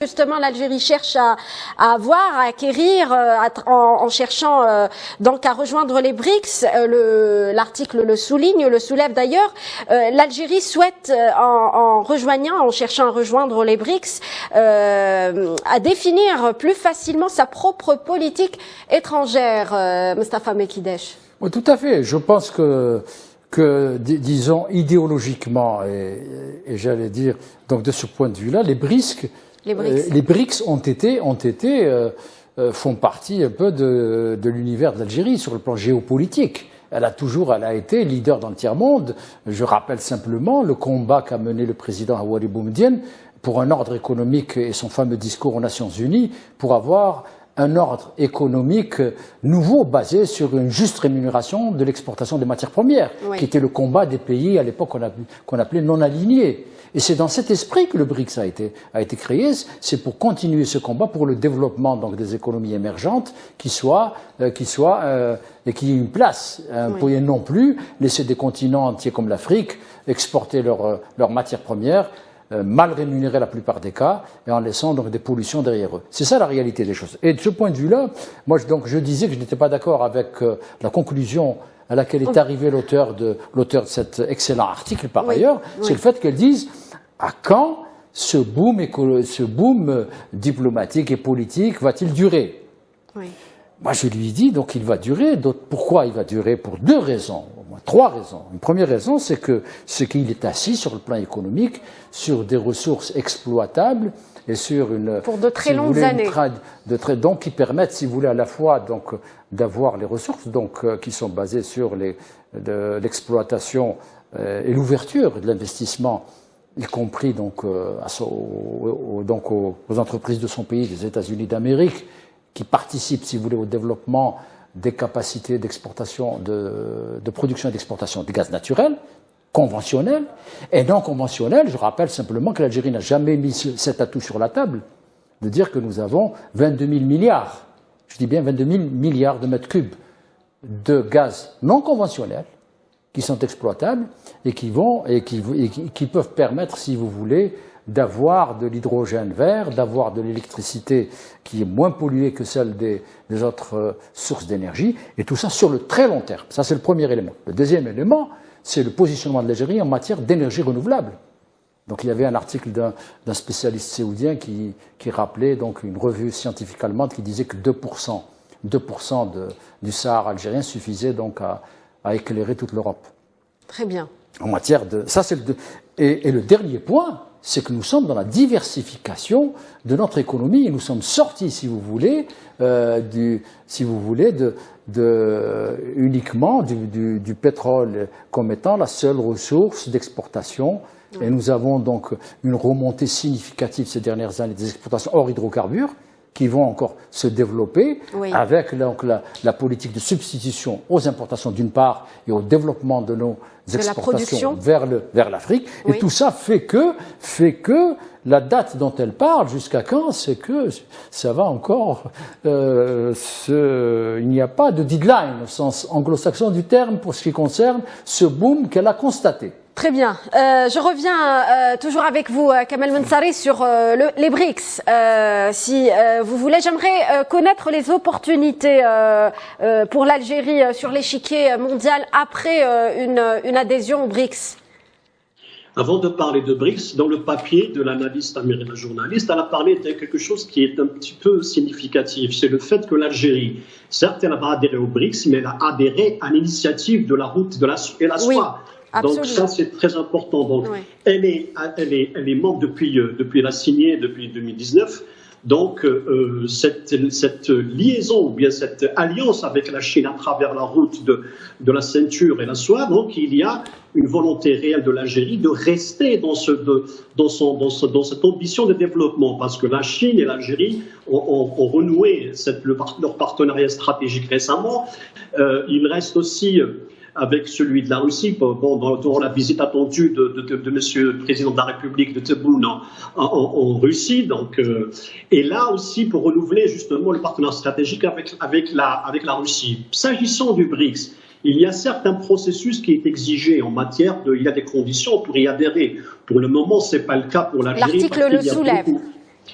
Justement, l'Algérie cherche à acquérir, en cherchant donc à rejoindre les BRICS. L'article le souligne, le soulève d'ailleurs. L'Algérie souhaite, en cherchant à rejoindre les BRICS, à définir plus facilement sa propre politique étrangère. Mostafa Mekidesh. Oui, tout à fait. Je pense que disons idéologiquement et j'allais dire donc de ce point de vue-là, les BRICS font partie un peu de l'univers de l'Algérie sur le plan géopolitique. Elle a été leader dans le tiers-monde. Je rappelle simplement le combat qu'a mené le président Houari Boumedienne pour un ordre économique et son fameux discours aux Nations Unies pour avoir un ordre économique nouveau basé sur une juste rémunération de l'exportation des matières premières, qui était le combat des pays à l'époque qu'on appelait non alignés. Et c'est dans cet esprit que le BRICS a été créé. C'est pour continuer ce combat pour le développement donc des économies émergentes qui aient une place. Et non plus laisser des continents entiers comme l'Afrique exporter leurs matières premières mal rémunérés la plupart des cas, et en laissant donc des pollutions derrière eux. C'est ça la réalité des choses. Et de ce point de vue-là, moi je disais que je n'étais pas d'accord avec la conclusion à laquelle est arrivé l'auteur de cet excellent article par ailleurs, c'est le fait qu'elle dise à quand ce boom diplomatique et politique va-t-il durer? Moi je lui dis donc il va durer. Pourquoi il va durer? Pour deux raisons. Trois raisons. Une première raison, c'est qu'il est assis sur le plan économique, sur des ressources exploitables et sur pour de très longues années. Donc qui permettent, si vous voulez, à la fois donc d'avoir les ressources qui sont basées sur l'exploitation et l'ouverture de l'investissement, y compris donc aux entreprises de son pays, des États-Unis d'Amérique, qui participent, si vous voulez, au développement des capacités d'exportation, de production et d'exportation de gaz naturel, conventionnel et non conventionnel. Je rappelle simplement que l'Algérie n'a jamais mis cet atout sur la table, de dire que nous avons 22 000 milliards, je dis bien 22 000 milliards de mètres cubes de gaz non conventionnel qui sont exploitables et qui peuvent permettre, si vous voulez, d'avoir de l'hydrogène vert, d'avoir de l'électricité qui est moins polluée que celle des autres sources d'énergie, et tout ça sur le très long terme. Ça, c'est le premier élément. Le deuxième élément, c'est le positionnement de l'Algérie en matière d'énergie renouvelable. Donc il y avait un article d'un spécialiste saoudien qui rappelait donc une revue scientifique allemande qui disait que 2% du Sahara algérien suffisait donc à éclairer toute l'Europe. Très bien. En matière de... Ça, c'est et le dernier point, c'est que nous sommes dans la diversification de notre économie et nous sommes sortis, si vous voulez, uniquement du pétrole comme étant la seule ressource d'exportation. Et nous avons donc une remontée significative ces dernières années des exportations hors hydrocarbures qui vont encore se développer avec donc la politique de substitution aux importations d'une part et au développement de nos exportations vers l'Afrique. Et tout ça fait que la date dont elle parle, jusqu'à quand, c'est que ça va encore... il n'y a pas de deadline au sens anglo-saxon du terme pour ce qui concerne ce boom qu'elle a constaté. Très bien. Je reviens toujours avec vous, Kamel Mensari, sur les BRICS. Si vous voulez, j'aimerais connaître les opportunités pour l'Algérie sur l'échiquier mondial après une adhésion aux BRICS. Avant de parler de BRICS, dans le papier de l'analyste américaine journaliste, elle a parlé de quelque chose qui est un petit peu significatif. C'est le fait que l'Algérie, certes, elle n'a pas adhéré aux BRICS, mais elle a adhéré à l'initiative de la route et la soie. Absolument. Donc ça, c'est très important. Donc, elle est membre depuis elle a signé depuis 2019. Donc, cette liaison ou bien cette alliance avec la Chine à travers la route de la ceinture et la soie, donc il y a une volonté réelle de l'Algérie de rester dans cette ambition de développement, parce que la Chine et l'Algérie ont renoué leur partenariat stratégique récemment. Il reste aussi avec celui de la Russie, durant la visite attendue de Monsieur le Président de la République de Tebboune en Russie. Donc, et là aussi pour renouveler justement le partenariat stratégique avec la Russie. S'agissant du BRICS, il y a certes un processus qui est exigé en matière il y a des conditions pour y adhérer. Pour le moment, ce n'est pas le cas pour l'Algérie. L'article le soulève.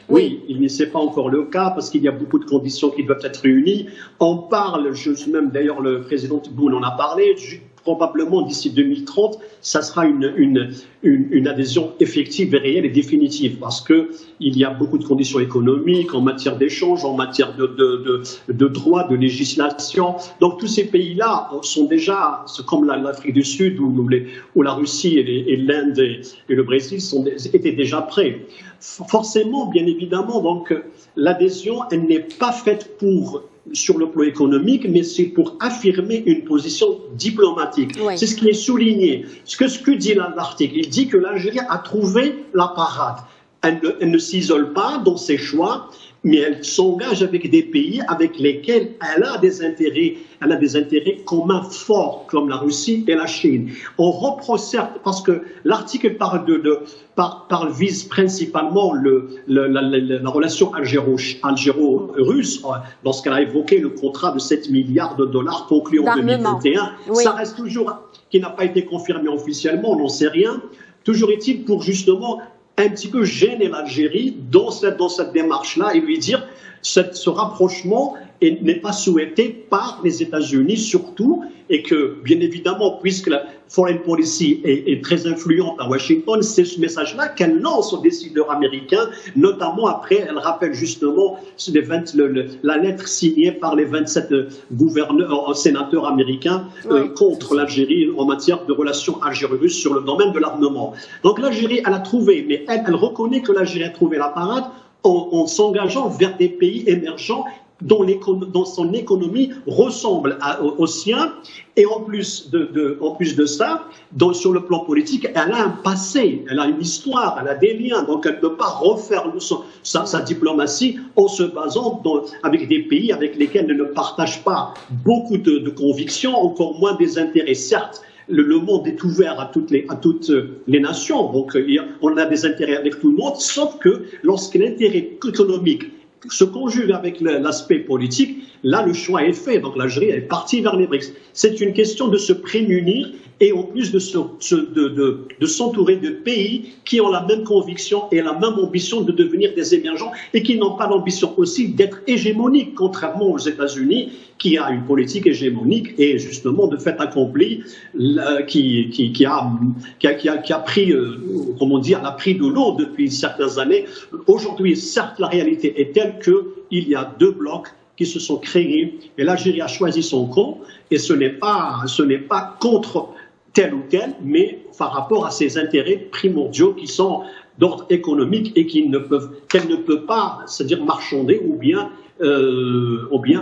Oui, c'est pas encore le cas parce qu'il y a beaucoup de conditions qui doivent être réunies. On parle, même d'ailleurs le président Tebboune en a parlé, probablement d'ici 2030, ça sera une adhésion effective et réelle et définitive parce que il y a beaucoup de conditions économiques en matière d'échange, en matière de droit, de législation. Donc tous ces pays-là sont déjà, comme l'Afrique du Sud ou la Russie et l'Inde et le Brésil étaient déjà prêts. Forcément, bien évidemment, donc l'adhésion, elle n'est pas faite sur le plan économique, mais c'est pour affirmer une position diplomatique. Oui. C'est ce qui est souligné. Ce que dit l'article, il dit que l'Algérie a trouvé la parade. Elle ne s'isole pas dans ses choix, mais elle s'engage avec des pays avec lesquels elle a des intérêts communs forts, comme la Russie et la Chine. On reproche certes, parce que l'article vise principalement la relation algéro-russe, lorsqu'elle a évoqué le contrat de 7 milliards de dollars conclu en 2021. Oui. Ça reste toujours, qui n'a pas été confirmé officiellement, on n'en sait rien. Toujours est-il pour justement un petit peu gêner l'Algérie dans cette démarche-là et lui dire ce rapprochement n'est pas souhaité par les États-Unis surtout et que, bien évidemment, puisque la foreign policy est très influente à Washington, c'est ce message-là qu'elle lance aux décideurs américains, notamment après, elle rappelle justement la lettre signée par les 27 sénateurs américains contre l'Algérie en matière de relations algéro-russes sur le domaine de l'armement. Donc l'Algérie, elle a trouvé, mais elle reconnaît que l'Algérie a trouvé la parade en s'engageant vers des pays émergents dont son économie ressemble au sien, et en plus de ça, sur le plan politique, elle a un passé, elle a une histoire, elle a des liens, donc elle ne peut pas refaire sa diplomatie en se basant avec des pays avec lesquels elle ne partage pas beaucoup de convictions, encore moins des intérêts. Certes, le monde est ouvert à toutes les nations, donc on a des intérêts avec tout le monde, sauf que lorsque l'intérêt économique se conjugue avec l'aspect politique, là le choix est fait. Donc l'Algérie est partie vers les BRICS. C'est une question de se prémunir et en plus de s'entourer de pays qui ont la même conviction et la même ambition de devenir des émergents et qui n'ont pas l'ambition aussi d'être hégémoniques, contrairement aux États-Unis qui a une politique hégémonique et justement de fait accompli qui a pris, comment dire, l'a pris de l'eau depuis certaines années. Aujourd'hui, certes, la réalité est telle qu'il y a deux blocs qui se sont créés et l'Algérie a choisi son camp et ce n'est pas contre tel ou tel, mais par rapport à ses intérêts primordiaux qui sont d'ordre économique et qu'elle ne peut pas, c'est-à-dire marchander ou bien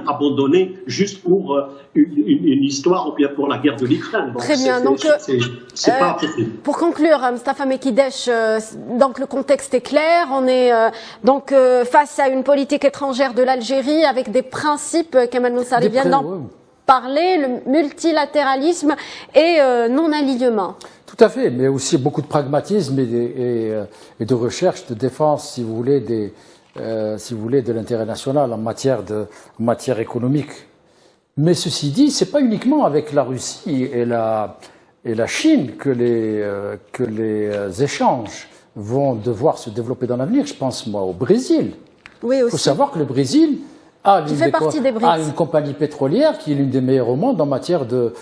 abandonner juste pour une histoire ou bien pour la guerre de l'Ukraine. Très bien. Donc, c'est pas possible. Pour conclure, Mostafa Mekidesh, donc le contexte est clair. On est donc face à une politique étrangère de l'Algérie avec des principes, Kamal Moussari vient d'en parler, le multilatéralisme et non-alignement. Tout à fait, mais aussi beaucoup de pragmatisme et de recherche, de défense, si vous voulez, de l'intérêt national en matière économique. Mais ceci dit, c'est pas uniquement avec la Russie et la Chine que les échanges vont devoir se développer dans l'avenir. Je pense, moi, au Brésil. Oui, aussi. Il faut savoir que le Brésil a une compagnie pétrolière qui est l'une des meilleures au monde en matière de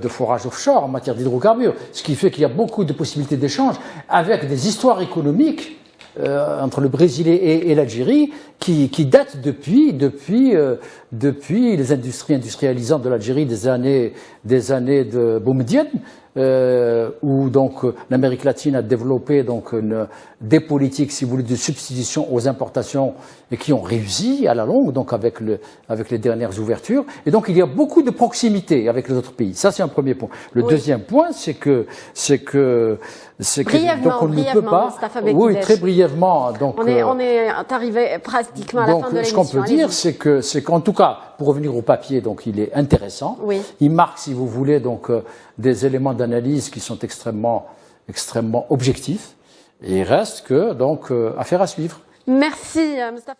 forage offshore, en matière d'hydrocarbures. Ce qui fait qu'il y a beaucoup de possibilités d'échange avec des histoires économiques entre le Brésil et l'Algérie qui datent depuis les industries industrialisantes de l'Algérie des années de Boumediene, où donc l'Amérique latine a développé donc des politiques, si vous voulez, de substitution aux importations et qui ont réussi à la longue, donc avec les dernières ouvertures. Et donc il y a beaucoup de proximité avec les autres pays. Ça c'est un premier point. Le deuxième point, c'est que donc on ne peut pas. Oui, très brièvement. Donc on est arrivé pratiquement à la fin de l'émission. Ce qu'on peut dire, c'est qu'en tout cas, pour revenir au papier, donc il est intéressant. Oui. Il marque, si vous voulez, donc des éléments d'analyse qui sont extrêmement objectifs. Et il reste que donc affaire à suivre. Merci, Mostafa.